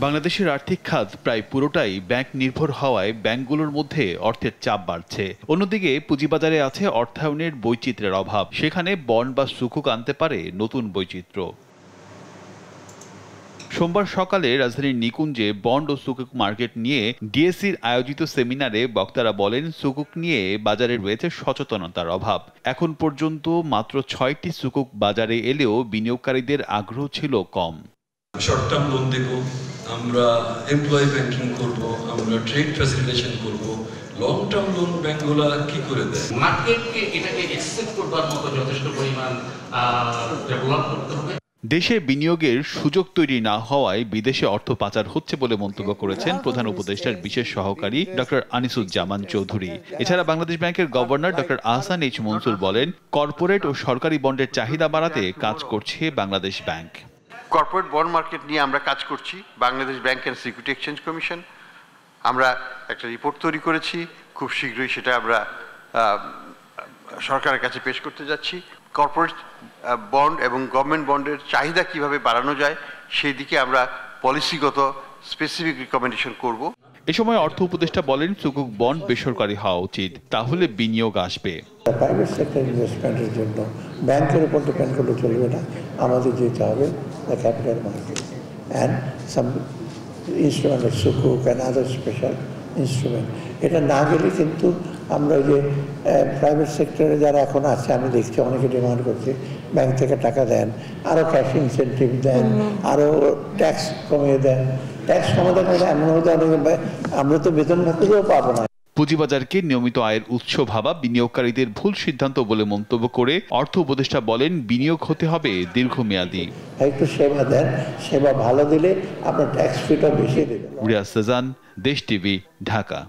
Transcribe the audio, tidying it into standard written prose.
বাংলাদেশের আর্থিক খাত প্রায় পুরোটাই ব্যাংক নির্ভর হওয়ায় ব্যাংকগুলোর মধ্যে অর্থের চাপ বাড়ছে। অন্যদিকে পুঁজিবাজারে আছে অর্থায়নের বৈচিত্র্যের অভাব, সেখানে বন্ড বা সুকুক আনতে পারে নতুন বৈচিত্র্য। সোমবার সকালে রাজধানীর নিকুঞ্জে বন্ড ও সুকুক মার্কেট নিয়ে ডিএসসির আয়োজিত সেমিনারে বক্তারা বলেন, সুকুক নিয়ে বাজারে রয়েছে সচেতনতার অভাব। এখন পর্যন্ত মাত্র 6টি সুকুক বাজারে এলেও বিনিয়োগকারীদের আগ্রহ ছিল কম। শর্ট টার্ম লোন দেব, আমরা এমপ্লয়ি ব্যাংকিং করব, আমরা ট্রেড ফ্যাসিলিটেশন করব। লং টার্ম লোন ব্যাংকগুলো কি করে দেয়? মার্কেটকে এটাকে অ্যাকসেপ্ট করবার মতো যথেষ্ট পরিমাণ ডেভেলপ করতে হবে। দেশে বিনিয়োগের সুযোগ তৈরি না হওয়ায় বিদেশে অর্থ পাচার হচ্ছে বলে মন্তব্য করেছেন প্রধান উপদেষ্টার বিশেষ সহকারী ডক্টর আনিসুজ্জামান চৌধুরী। এছাড়া বাংলাদেশ ব্যাংকের governor doctor Ahsan H Mansur বলেন, কর্পোরেট ও সরকারি বন্ডের চাহিদা বাড়াতে কাজ করছে Bangladesh bank. Corporate bond market নিয়ে আমরা কাজ করছি। Bangladesh bank and security exchange commission আমরা একটা রিপোর্ট তৈরি করেছি, খুব শীঘ্রই সেটা আমরা সরকারের কাছে পেশ করতে যাচ্ছি। কর্পোরেট বন্ড এবং গভর্নমেন্ট বন্ডের চাহিদা কিভাবে বাড়ানো যায় সেই দিকে আমরা পলিসিগত স্পেসিফিক রিকমেন্ডেশন করব। এ সময় অর্থ উপদেষ্টা বলেন, সুকুক বন্ড বেসরকারি হওয়া উচিত, তাহলে বিনিয়োগ আসবে। প্রাইভেট সেক্টর ইনভেস্টমেন্টের জন্য ব্যাংকের উপর ডিপেন্ড করলে চলবে না, আমাদের যেতে হবে the capital market and some instrument সুকুক অ্যান্ড আদার স্পেশাল ইনস্ট্রুমেন্ট। এটা না গেলে কিন্তু আমরা যে প্রাইভেট সেক্টরে যারা এখন আছে, আমি দেখছি অনেকে ডিমান্ড করছে ব্যাংক থেকে টাকা দেন, আরও ক্যাশ ইনসেন্টিভ দেন, আরও ট্যাক্স কমিয়ে দেন। ট্যাক্স সমাধান হলে এমন হতে অনেকে আমরা তো বেতন ভাতেও পাবো না। পুঁজিবাজারকে নিয়মিত আয়ের উৎস ভাবা বিনিয়োগকারীদের ভুল সিদ্ধান্ত বলে মন্তব্য করে অর্থ উপদেষ্টা বলেন, বিনিয়োগ হতে হবে দীর্ঘমেয়াদী। একটু সেবা দেন, সেবা ভালো দিলে আপনার ট্যাক্স ফিটা বেশি দেবেন। রিয়াজ সাজান, দেশ টিভি, ঢাকা।